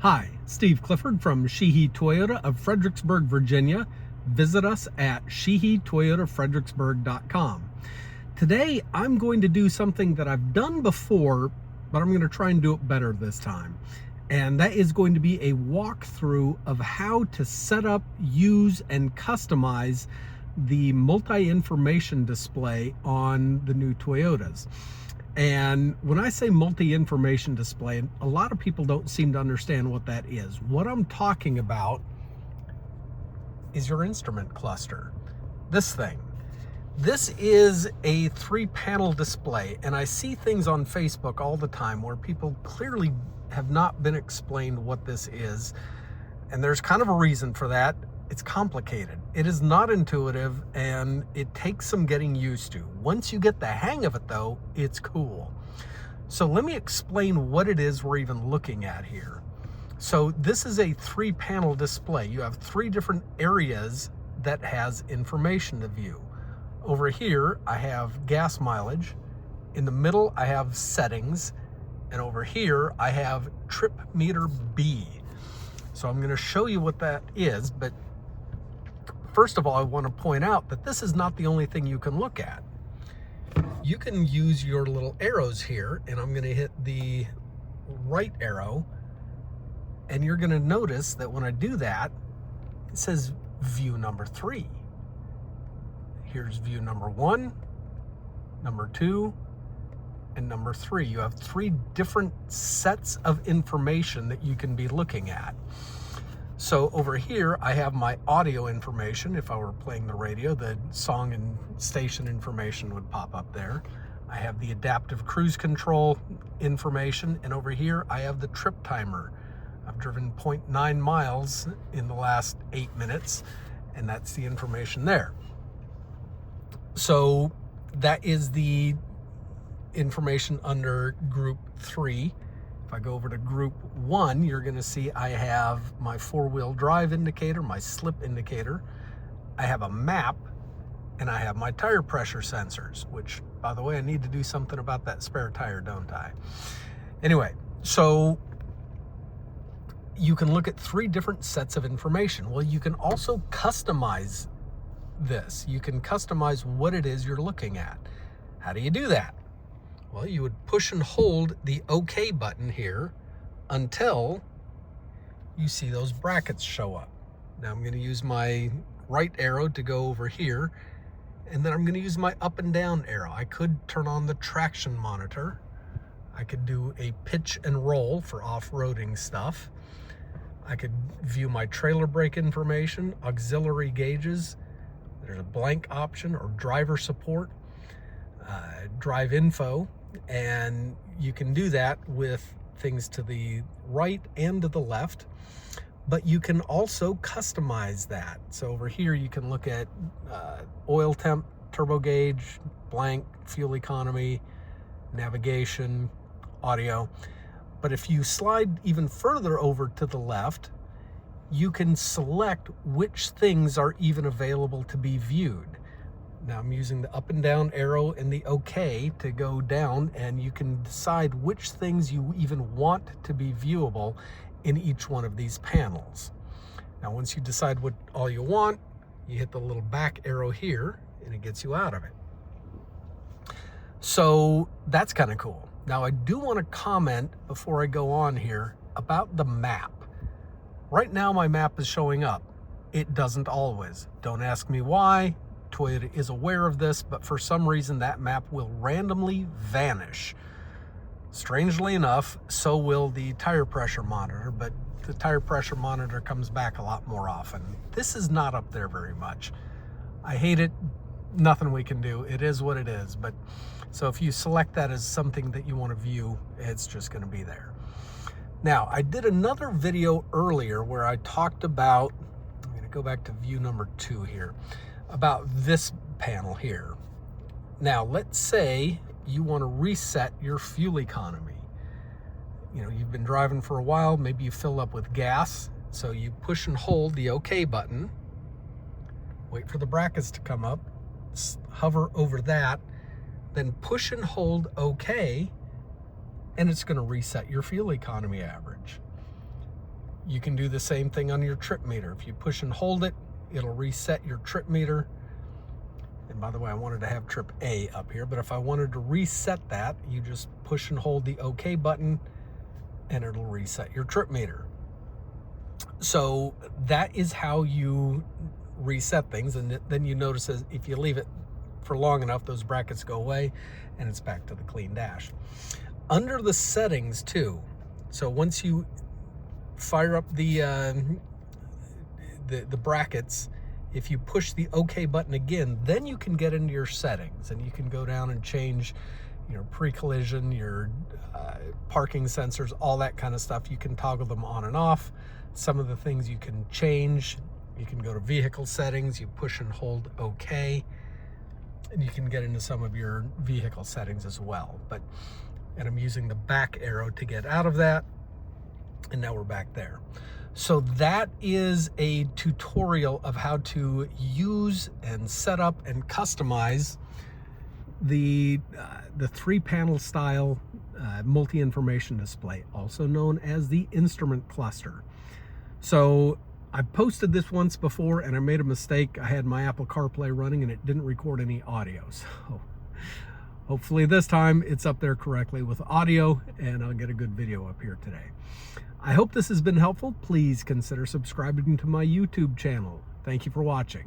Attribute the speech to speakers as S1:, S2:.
S1: Hi, Steve Clifford from Sheehy Toyota of Fredericksburg, Virginia. Visit us at sheehytoyotafredericksburg.com. Today, I'm going to do something that I've done before, but I'm going to try and do it better this time. And that is going to be a walkthrough of how to set up, use, and customize the multi-information display on the new Toyotas. And when I say multi-information display, a lot of people don't seem to understand what that is. What I'm talking about is your instrument cluster. This thing. This is a 3-panel display, and I see things on Facebook all the time where people clearly have not been explained what this is. And there's kind of a reason for that. It's complicated. It is not intuitive, and it takes some getting used to. Once you get the hang of it, though, it's cool. So let me explain what it is we're even looking at here. So this is a 3-panel display. You have 3 different areas that has information to view. Over here, I have gas mileage. In the middle, I have settings. And over here, I have trip meter B. So I'm going to show you what that is, but first of all, I want to point out that this is not the only thing you can look at. You can use your little arrows here, and I'm going to hit the right arrow, and you're going to notice that when I do that, it says view number 3. Here's view number 1, number 2, and number 3. You have 3 different sets of information that you can be looking at. So over here, I have my audio information. If I were playing the radio, the song and station information would pop up there. I have the adaptive cruise control information. And over here, I have the trip timer. I've driven 0.9 miles in the last 8 minutes, and that's the information there. So that is the information under group 3. If I go over to group 1, you're going to see I have my 4-wheel drive indicator, my slip indicator. I have a map, and I have my tire pressure sensors, which, by the way, I need to do something about that spare tire, don't I? Anyway, so you can look at 3 different sets of information. Well, you can also customize this. You can customize what it is you're looking at. How do you do that? Well, you would push and hold the OK button here until you see those brackets show up. Now I'm going to use my right arrow to go over here, and then I'm going to use my up and down arrow. I could turn on the traction monitor. I could do a pitch and roll for off-roading stuff. I could view my trailer brake information, auxiliary gauges. There's a blank option, or driver support, drive info. And you can do that with things to the right and to the left, but you can also customize that. So over here you can look at oil temp, turbo gauge, blank, fuel economy, navigation, audio. But if you slide even further over to the left, you can select which things are even available to be viewed. Now I'm using the up and down arrow and the OK to go down, and you can decide which things you even want to be viewable in each one of these panels. Now once you decide what all you want, you hit the little back arrow here and it gets you out of it. So that's kind of cool. Now I do want to comment before I go on here about the map. Right now my map is showing up. It doesn't always. Don't ask me why. Toyota is aware of this, but for some reason that map will randomly vanish. Strangely enough, so will the tire pressure monitor, but the tire pressure monitor comes back a lot more often. This is not up there very much. I hate it. Nothing we can do. It is what it is. But so if you select that as something that you want to view, it's just going to be there. Now, I did another video earlier where I talked about, I'm going to go back to view number 2 here, about this panel here. Now, let's say you want to reset your fuel economy. You know, you've been driving for a while, maybe you fill up with gas, so you push and hold the OK button, wait for the brackets to come up, hover over that, then push and hold OK, and it's going to reset your fuel economy average. You can do the same thing on your trip meter. If you push and hold it, it'll reset your trip meter. And by the way, I wanted to have trip A up here, but if I wanted to reset that, you just push and hold the OK button and it'll reset your trip meter. So that is how you reset things. And then you notice as if you leave it for long enough, those brackets go away and it's back to the clean dash. Under the settings too, so once you fire up the brackets, if you push the OK button again, then you can get into your settings and you can go down and change your pre-collision, your parking sensors, all that kind of stuff. You can toggle them on and off. Some of the things you can change, you can go to vehicle settings, you push and hold OK, and you can get into some of your vehicle settings as well. And I'm using the back arrow to get out of that. And now we're back there. So that is a tutorial of how to use and set up and customize the 3-panel style multi-information display, also known as the instrument cluster. So I posted this once before and I made a mistake. I had my Apple CarPlay running and it didn't record any audio. So hopefully this time it's up there correctly with audio and I'll get a good video up here today. I hope this has been helpful. Please consider subscribing to my YouTube channel. Thank you for watching.